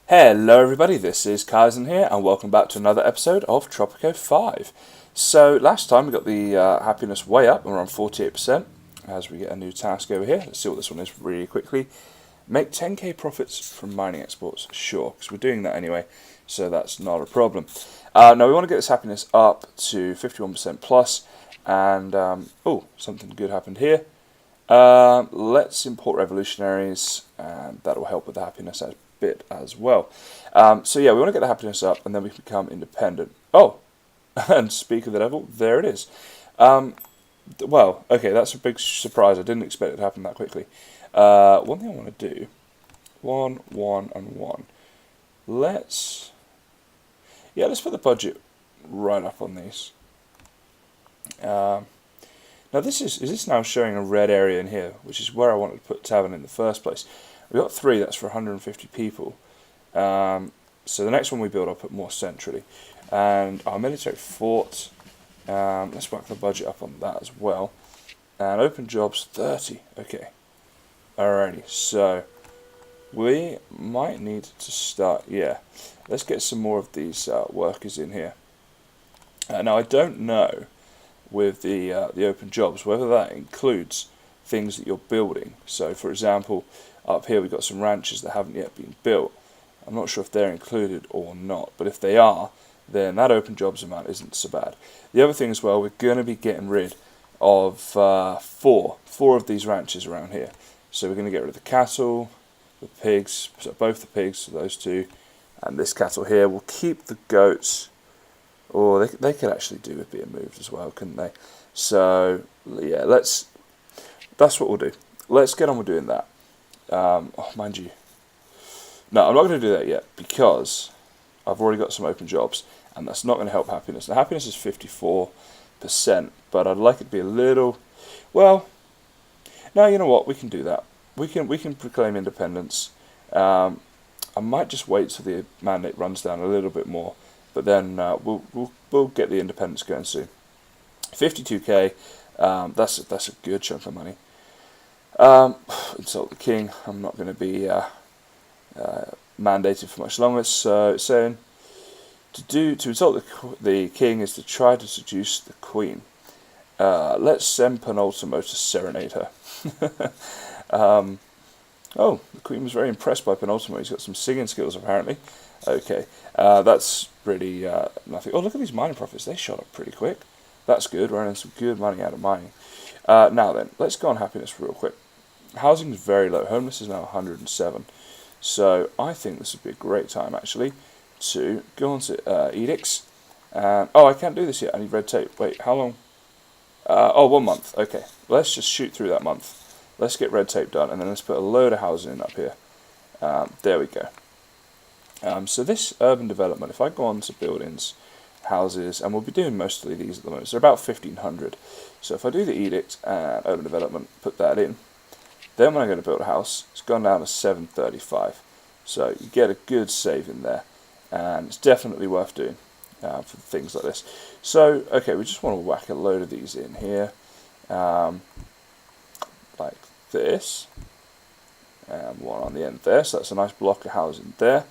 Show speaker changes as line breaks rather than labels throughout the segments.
Hello everybody, this is Kysen here, and welcome back to another episode of Tropico 5. So last time we got the happiness way up, and we're on 48%, as we get a new task over here. Let's see what this one is really quickly. Make 10k profits from mining exports, sure, because we're doing that anyway, so that's not a problem. Now we want to get this happiness up to 51% plus, and oh, something good happened here. Let's import revolutionaries, and that will help with the happiness bit as well. So yeah, we want to get the happiness up, and then we can become independent. Oh, and speak of the devil, there it is. Well, okay, that's a big surprise. I didn't expect it to happen that quickly. One thing I want to do, 1, 1, and 1. Let's put the budget right up on these. Now is this now showing a red area in here, which is where I wanted to put tavern in the first place. We got 3, that's for 150 people. So the next one we build, I'll put more centrally. And our military fort, let's whack the budget up on that as well. And open jobs, 30, okay. Alrighty, so we might need to start, let's get some more of these workers in here. Now I don't know with the open jobs whether that includes things that you're building. So for example, up here we've got some ranches that haven't yet been built. I'm not sure if they're included or not, but if they are, then that open jobs amount isn't so bad. The other thing as well, we're going to be getting rid of four of these ranches around here. So we're going to get rid of the cattle, the pigs, so both the pigs, so those two, and this cattle here. We'll keep the goats, or they could actually do with being moved as well, couldn't they? So yeah, that's what we'll do. Let's get on with doing that. Oh, mind you, no, I'm not going to do that yet because I've already got some open jobs, and that's not going to help happiness. Now, happiness is 54%, but I'd like it to be a little. Well, no, you know what? We can do that. We can proclaim independence. I might just wait till the mandate runs down a little bit more, but then we'll get the independence going soon. 52k. That's a good chunk of money. Insult the king. I'm not going to be mandated for much longer. So it's saying to insult the king is to try to seduce the queen. Let's send Penultimo to serenade her. Oh, the queen was very impressed by Penultimo. He's got some singing skills apparently. Okay, that's really nothing. Oh, look at these mining profits. They shot up pretty quick. That's good. We're earning some good money out of mining. Now then, let's go on happiness real quick. Housing is very low. Homeless is now 107. So I think this would be a great time actually to go on to edicts. Oh, I can't do this yet. I need red tape. Wait, how long? Oh, 1 month. Okay, let's just shoot through that month. Let's get red tape done, and then let's put a load of housing in up here. There we go. So this urban development, if I go on to buildings, houses, and we'll be doing mostly these at the moment. So they're about 1,500. So if I do the edict and urban development, put that in, then when I go to build a house, it's gone down to 735. So you get a good save in there, and it's definitely worth doing for things like this. So okay, we just want to whack a load of these in here, like this, and one on the end there. So that's a nice block of housing there.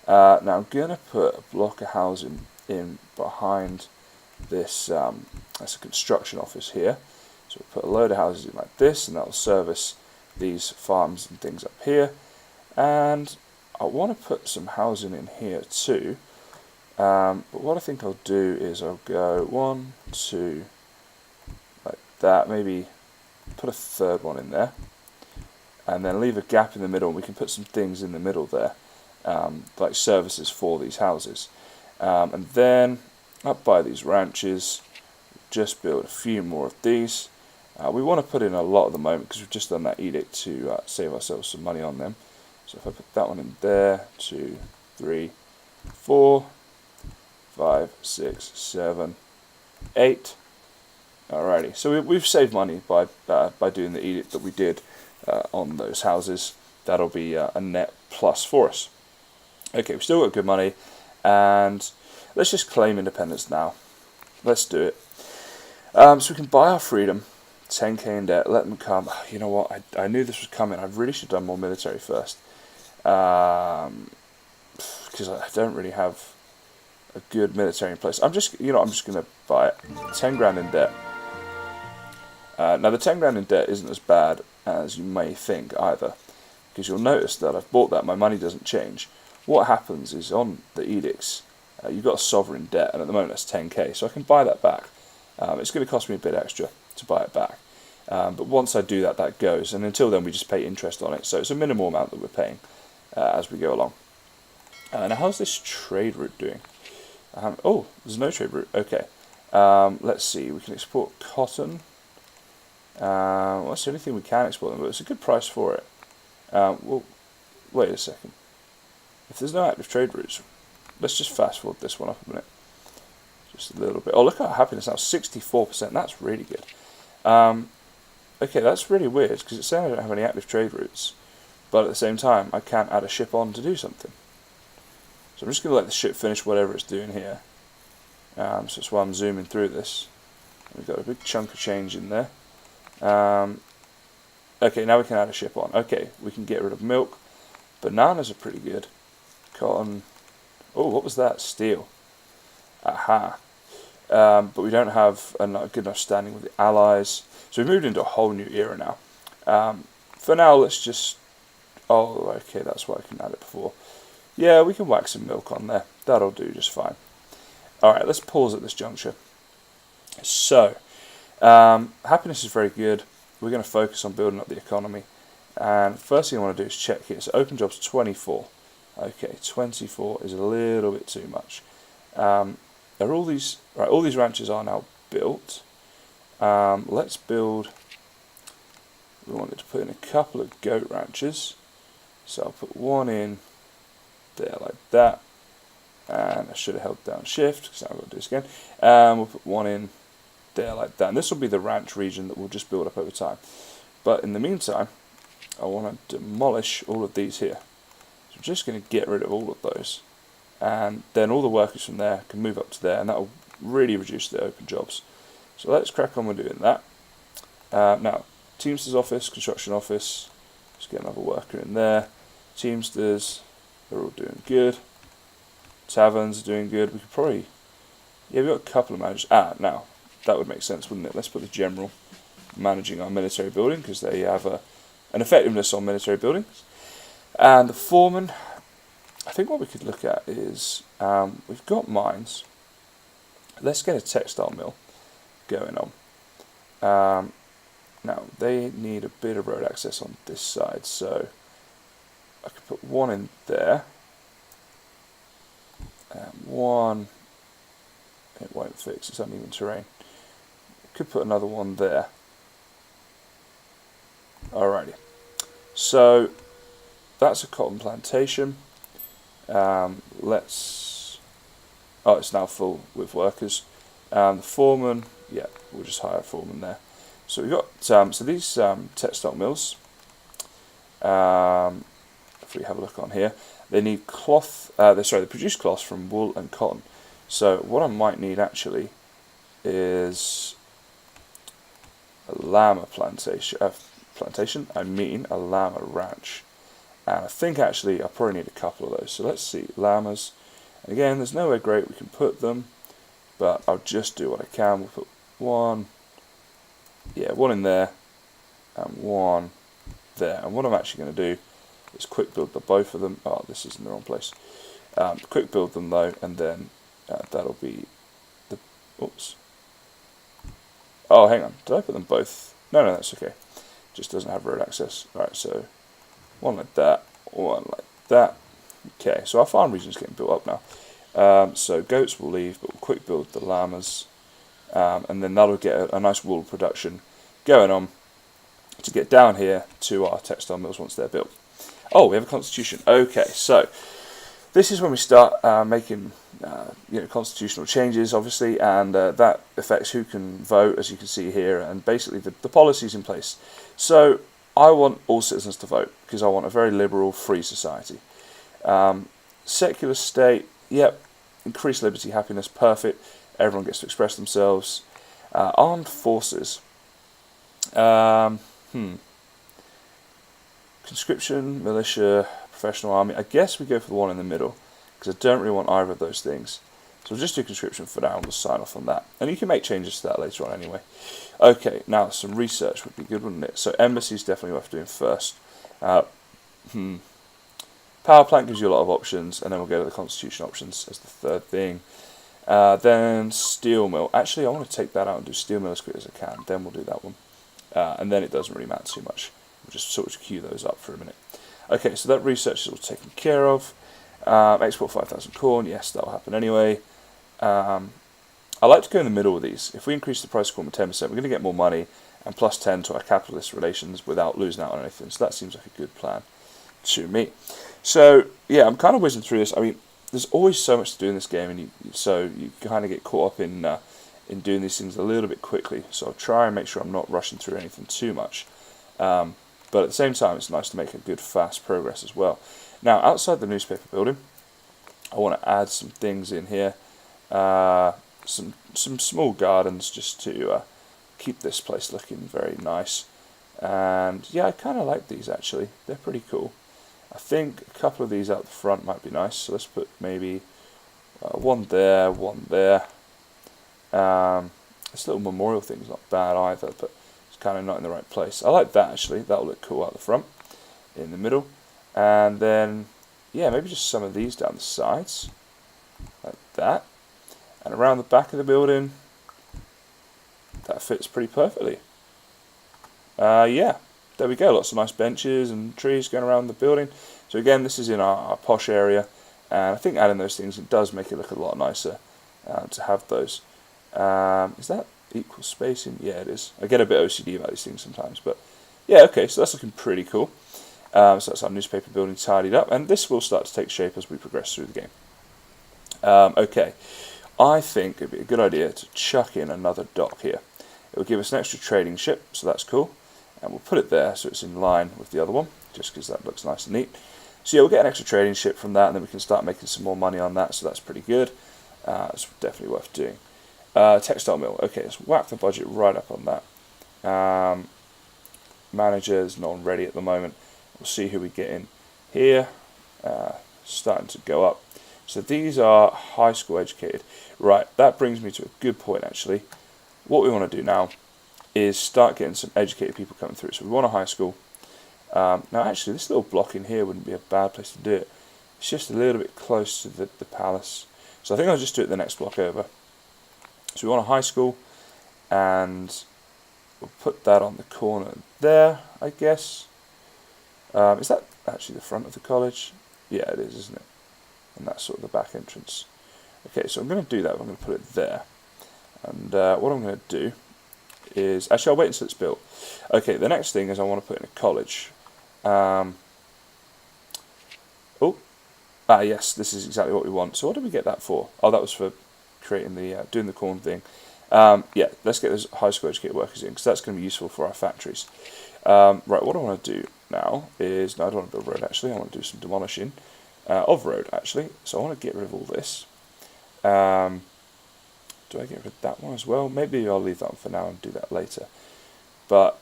Now I'm going to put a block of housing in behind this. That's a construction office here. So we'll put a load of houses in like this, and that will service these farms and things up here. And I want to put some housing in here too. But what I think I'll do is I'll go 1, 2, like that. Maybe put a third one in there, and then leave a gap in the middle. And we can put some things in the middle there, like services for these houses. And then up by these ranches, just build a few more of these. We want to put in a lot at the moment because we've just done that edict to save ourselves some money on them. So if I put that one in there, 2, 3, 4, 5, 6, 7, 8. Alrighty, so we've saved money by doing the edict that we did on those houses. That'll be a net plus for us. Okay, we've still got good money, and let's just claim independence now. Let's do it. So we can buy our freedom. 10k in debt, let them come. You know what, I knew this was coming. I really should have done more military first. because I don't really have a good military in place. I'm just going to buy it. 10 grand in debt. Now the 10 grand in debt isn't as bad as you may think either, because you'll notice that I've bought that, my money doesn't change. What happens is on the edicts, you've got a sovereign debt, and at the moment that's 10k, so I can buy that back. It's going to cost me a bit extra to buy it back, but once I do that, that goes, and until then we just pay interest on it, so it's a minimal amount that we're paying as we go along. Now how's this trade route doing? Oh, there's no trade route, okay. Let's see, we can export cotton. Well, that's the only thing we can export them, but it's a good price for it. Well, wait a second. If there's no active trade routes, let's just fast forward this one up a minute. Just a little bit. Oh, look at our happiness now, 64%. That's really good. Okay, that's really weird, because it's saying I don't have any active trade routes, but at the same time, I can't add a ship on to do something. So I'm just going to let the ship finish whatever it's doing here. So that's why I'm zooming through this. We've got a big chunk of change in there. Okay, now we can add a ship on. Okay, we can get rid of milk. Bananas are pretty good. Cotton. Oh, what was that? Steel. Aha. But we don't have a good enough standing with the allies. So we've moved into a whole new era now. For now, let's just... Oh, okay, that's why I couldn't add it before. Yeah, we can whack some milk on there. That'll do just fine. Alright, let's pause at this juncture. So, happiness is very good. We're going to focus on building up the economy. And first thing I want to do is check here. So open jobs 24. Okay, 24 is a little bit too much. Are all these ranches are now built. Let's build. We wanted to put in a couple of goat ranches. So I'll put one in there like that. And I should have held down shift because now I've got to do this again. We'll put one in there like that. And this will be the ranch region that we'll just build up over time. But in the meantime, I want to demolish all of these here. So I'm just going to get rid of all of those. And then all the workers from there can move up to there, and that will really reduce the open jobs. So let's crack on with doing that. Now, Teamsters office, construction office, let's get another worker in there. Teamsters, they're all doing good. Taverns are doing good. We could probably, yeah, we've got a couple of managers. Now, that would make sense, wouldn't it? Let's put the general managing our military building, because they have an effectiveness on military buildings. And the foreman, I think what we could look at is, we've got mines. Let's get a textile mill going on. Now, they need a bit of road access on this side, so I could put one in there. One, it won't fix, it's uneven terrain. Could put another one there. Alrighty, so that's a cotton plantation. Let's. Oh, it's now full with workers. The foreman, yeah, we'll just hire a foreman there. So we've got so these textile mills. If we have a look on here, they need cloth. They produce cloth from wool and cotton. So what I might need actually is a llama plantation. I mean a llama ranch. And I think actually I probably need a couple of those. So let's see, llamas. And again, there's nowhere great we can put them, but I'll just do what I can. We'll put one, yeah, one in there, and one there. And what I'm actually going to do is quick build the both of them. Oh, this is in the wrong place. Quick build them though, and then that'll be the. Oops. Oh, hang on. Did I put them both? No, that's okay. Just doesn't have road access. Alright, so one like that, one like that. Okay, so our farm region is getting built up now. So goats will leave, but we'll quick build the llamas, and then that'll get a nice wool production going on to get down here to our textile mills once they're built. Oh, we have a constitution. Okay, so this is when we start making constitutional changes, obviously, and that affects who can vote, as you can see here, and basically the policies in place. So I want all citizens to vote, because I want a very liberal, free society. Secular state, yep, increased liberty, happiness, perfect. Everyone gets to express themselves. Armed forces. Conscription, militia, professional army. I guess we go for the one in the middle, because I don't really want either of those things. So we'll just do conscription for now and we'll sign off on that. And you can make changes to that later on anyway. Okay, now some research would be good, wouldn't it? So embassy is definitely worth doing first. Power plant gives you a lot of options, and then we'll go to the constitution options as the third thing. Then steel mill. Actually, I want to take that out and do steel mill as quick as I can. Then we'll do that one. And then it doesn't really matter too much. We'll just sort of queue those up for a minute. Okay, so that research is all taken care of. Export 5,000 corn. Yes, that'll happen anyway. I like to go in the middle of these. If we increase the price of corn by 10%, we're going to get more money and plus 10 to our capitalist relations without losing out on anything. So that seems like a good plan to me. So yeah, I'm kind of whizzing through this. I mean, there's always so much to do in this game, and so you kind of get caught up in doing these things a little bit quickly. So I'll try and make sure I'm not rushing through anything too much. But at the same time, it's nice to make a good fast progress as well. Now, outside the newspaper building, I want to add some things in here. Some small gardens just to keep this place looking very nice. And yeah, I kind of like these actually. They're pretty cool. I think a couple of these out the front might be nice. So let's put maybe one there, one there. This little memorial thing is not bad either, but it's kind of not in the right place. I like that actually. That'll look cool out the front, in the middle. And then, yeah, maybe just some of these down the sides, like that. And around the back of the building, that fits pretty perfectly. Yeah, there we go. Lots of nice benches and trees going around the building. So again, this is in our posh area, and I think adding those things, it does make it look a lot nicer to have those. Is that equal spacing? Yeah, it is. I get a bit OCD about these things sometimes, but yeah, okay, so that's looking pretty cool. So that's our newspaper building tidied up, and this will start to take shape as we progress through the game. Okay, I think it'd be a good idea to chuck in another dock here. It will give us an extra trading ship, so that's cool. And we'll put it there so it's in line with the other one, just because that looks nice and neat. So yeah, we'll get an extra trading ship from that, and then we can start making some more money on that, so that's pretty good. It's definitely worth doing. Textile mill. Okay, let's whack the budget right up on that. Managers, not on ready at the moment. We'll see who we get in here. Starting to go up. So these are high school educated. Right, that brings me to a good point actually. What we want to do now is start getting some educated people coming through. So we want a high school. Now actually this little block in here wouldn't be a bad place to do it. It's just a little bit close to the palace. So I think I'll just do it the next block over. So we want a high school, and we'll put that on the corner there, I guess. Is that actually the front of the college? Yeah, it is, isn't it? And that's sort of the back entrance. Okay, so I'm going to do that. I'm going to put it there. And what I'm going to do is... Actually, I'll wait until it's built. Okay, the next thing is I want to put in a college. Yes, this is exactly what we want. So what did we get that for? Oh, that was for creating the doing the corn thing. Yeah, let's get those high school educated workers in, because that's going to be useful for our factories. Right, what I want to do now is... No, I don't want to build road, actually. I want to do some demolishing of road, actually. So I want to get rid of all this. Do I get rid of that one as well? Maybe I'll leave that one for now and do that later. But,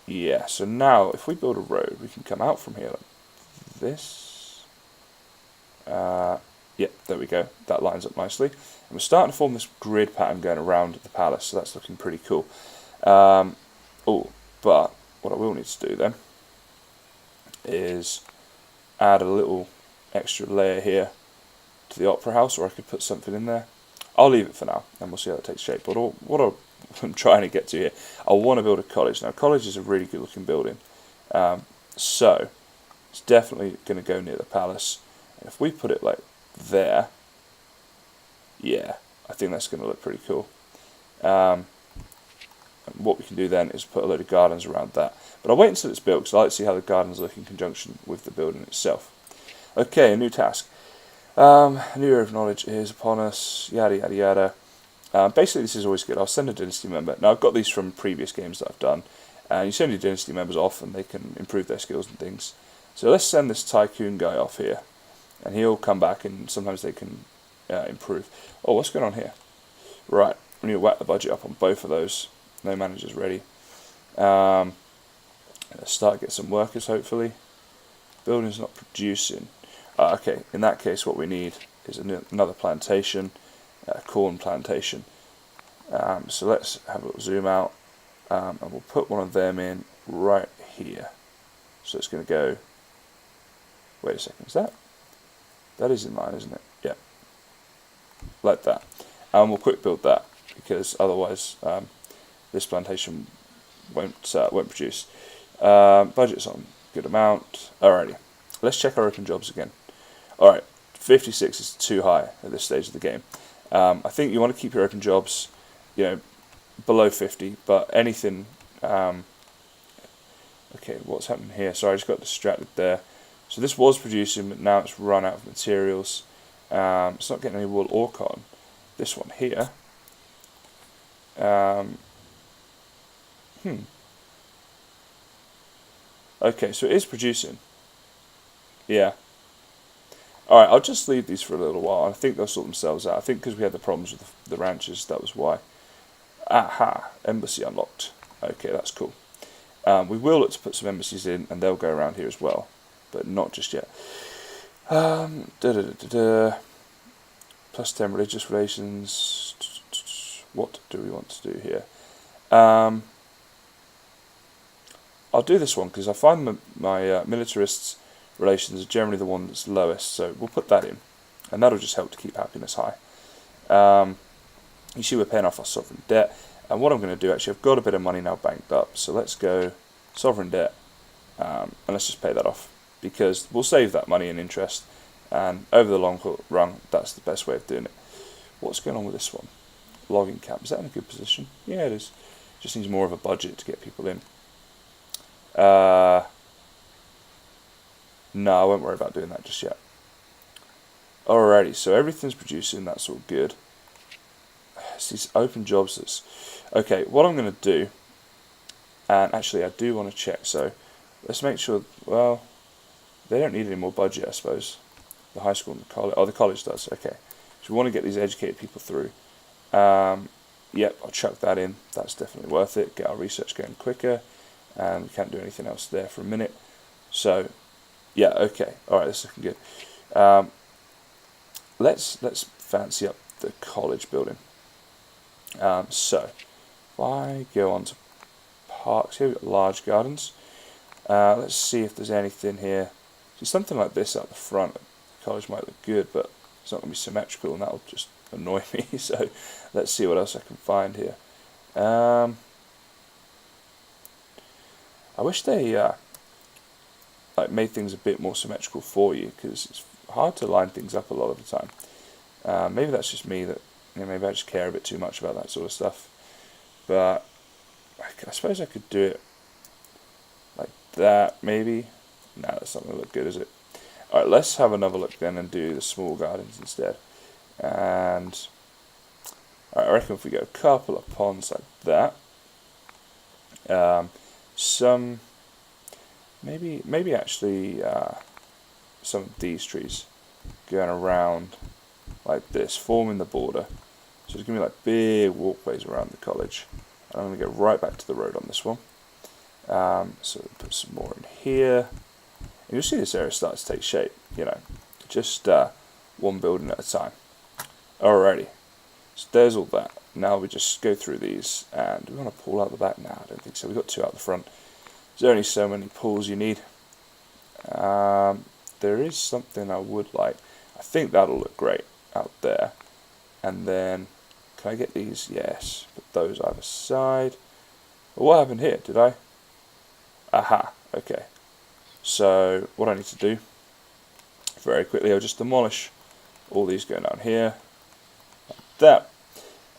yeah, so now if we build a road, we can come out from here like this. Yeah, there we go. That lines up nicely. And we're starting to form this grid pattern going around the palace, so that's looking pretty cool. But what I will need to do then is add a little extra layer here to the opera house, or I could put something in there. I'll leave it for now, and we'll see how it takes shape. But what I'm trying to get to here, I want to build a college. Now, college is a really good looking building, so it's definitely going to go near the palace. And if we put it like there, yeah, I think that's going to look pretty cool. And what we can do then is put a load of gardens around that. But I'll wait until it's built, because I like to see how the gardens look in conjunction with the building itself. Okay, a new task. A new era of knowledge is upon us, yada yada yada. Basically this is always good. I'll send a dynasty member. Now I've got these from previous games that I've done, and you send your dynasty members off and they can improve their skills and things. So let's send this tycoon guy off here, and he'll come back and sometimes they can improve. Oh, what's going on here? Right, we need to whack the budget up on both of those. No managers ready. Let's start to get some workers hopefully. Building's not producing. Okay, in that case what we need is another plantation, corn plantation. So let's have a little zoom out, and we'll put one of them in right here. So it's going to go, wait a second, that is in line, isn't it? Yeah, like that. And we'll quick build that, because otherwise this plantation won't produce. Budget's on good amount. Alrighty, let's check our open jobs again. Alright, 56 is too high at this stage of the game. I think you want to keep your open jobs, below 50, but anything. Okay, what's happening here? Sorry, I just got distracted there. So this was producing, but now it's run out of materials. It's not getting any wool or cotton. This one here. Okay, so it is producing. Yeah. Alright, I'll just leave these for a little while. I think they'll sort themselves out. I think because we had the problems with the ranches, that was why. Aha, embassy unlocked. Okay, that's cool. We will look to put some embassies in, and they'll go around here as well, but not just yet. +10 religious relations. What do we want to do here? I'll do this one because I find my militarists' relations are generally the one that's lowest, so we'll put that in, and that'll just help to keep happiness high. You see we're paying off our sovereign debt, and what I'm going to do, actually, I've got a bit of money now banked up, so let's go sovereign debt, and let's just pay that off, because we'll save that money in interest, and over the long run, that's the best way of doing it. What's going on with this one? Logging camp, is that in a good position? Yeah, it is. Just needs more of a budget to get people in. No, I won't worry about doing that just yet. Alrighty, so everything's producing, that's all good. It's these open jobs that's... Okay, what I'm going to do, and actually I do want to check, so let's make sure, well, they don't need any more budget, I suppose. The high school and the college, the college does, okay. So we want to get these educated people through. Yep, I'll chuck that in, that's definitely worth it, get our research going quicker, and we can't do anything else there for a minute. So, yeah, okay, alright, this is looking good. Let's fancy up the college building. So, if I go on to parks, here we've got large gardens. Let's see if there's anything here. See, something like this out the front, the college might look good, but it's not going to be symmetrical, and that'll just annoy me. So, let's see what else I can find here. I wish they made things a bit more symmetrical for you, because it's hard to line things up a lot of the time. Maybe that's just me, that maybe I just care a bit too much about that sort of stuff. But I suppose I could do it like that, maybe. No, that's not going to look good, is it? Alright, let's have another look then and do the small gardens instead. And I reckon if we go a couple of ponds like that, some maybe actually some of these trees going around like this, forming the border. So there's going to be like big walkways around the college. And I'm going to go right back to the road on this one. So put some more in here. And you'll see this area start to take shape, just one building at a time. Alrighty, so there's all that. Now we just go through these, and we want to pull out the back now. I don't think so. We've got two out the front. There's only so many pulls you need. There is something I would like. I think that'll look great out there. And then, can I get these? Yes. Put those either side. Well, what happened here? Did I? Aha. Okay. So, what I need to do, very quickly, I'll just demolish all these going down here. Like that.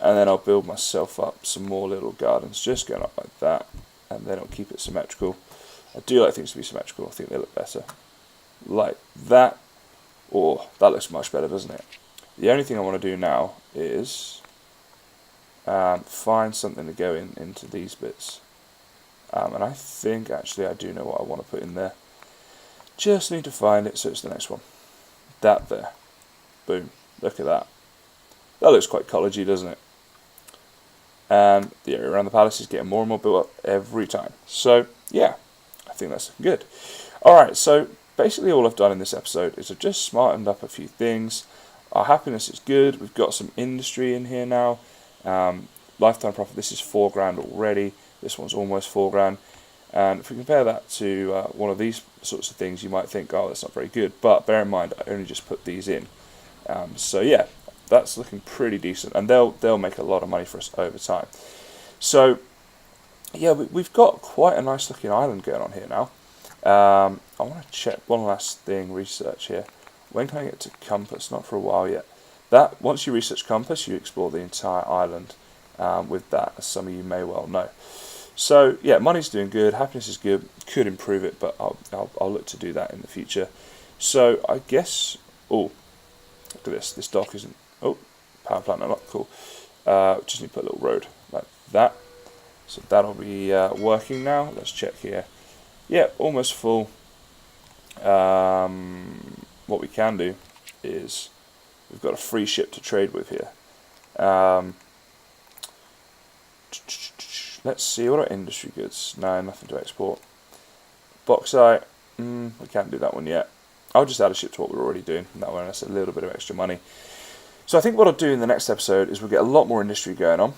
And then I'll build myself up some more little gardens, just going up like that. And then it'll keep it symmetrical. I do like things to be symmetrical. I think they look better. Like that. Oh, that looks much better, doesn't it? The only thing I want to do now is find something to go into these bits. And I think actually I do know what I want to put in there. Just need to find it, so it's the next one. That there. Boom. Look at that. That looks quite collegey, doesn't it? And the area around the palace is getting more and more built up every time. So, yeah, I think that's good. Alright, so basically all I've done in this episode is I've just smartened up a few things. Our happiness is good. We've got some industry in here now. Lifetime profit, this is 4 grand already. This one's almost 4 grand. And if we compare that to one of these sorts of things, you might think, oh, that's not very good. But bear in mind, I only just put these in. So yeah, that's looking pretty decent. And they'll make a lot of money for us over time. So yeah, we've got quite a nice looking island going on here now. I want to check one last thing, research here. When can I get to Compass? Not for a while yet. That once you research Compass, you explore the entire island with that, as some of you may well know. So yeah, money's doing good, happiness is good, could improve it, but I'll look to do that in the future. So I guess, oh, look at this dock isn't, oh, power plant unlocked, cool. Just need to put a little road like that. So that'll be working now. Let's check here. Yeah, almost full. What we can do is we've got a free ship to trade with here. Let's see, what are industry goods? No, nothing to export. Bauxite, we can't do that one yet. I'll just add a ship to what we're already doing. That one has a little bit of extra money. So I think what I'll do in the next episode is we'll get a lot more industry going on.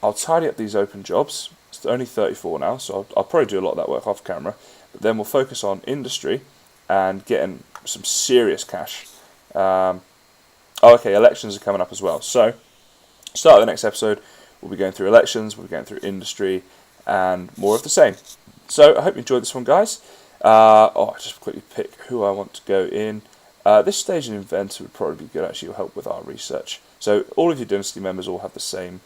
I'll tidy up these open jobs. It's only 34 now, so I'll probably do a lot of that work off camera. But then we'll focus on industry and getting some serious cash. Okay, elections are coming up as well. So, start of the next episode, we'll be going through elections, we'll be going through industry, and more of the same. So, I hope you enjoyed this one, guys. I'll just quickly pick who I want to go in. This stage in Inventor would probably be good, actually, will help with our research. So, all of your Dynasty members all have the same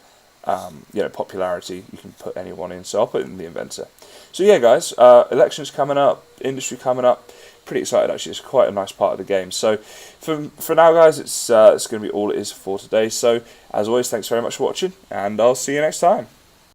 popularity. You can put anyone in, so I'll put in the Inventor. So yeah, guys, elections coming up, industry coming up. Pretty excited, actually. It's quite a nice part of the game. So for now, guys, it's going to be all it is for today. So as always, thanks very much for watching, and I'll see you next time.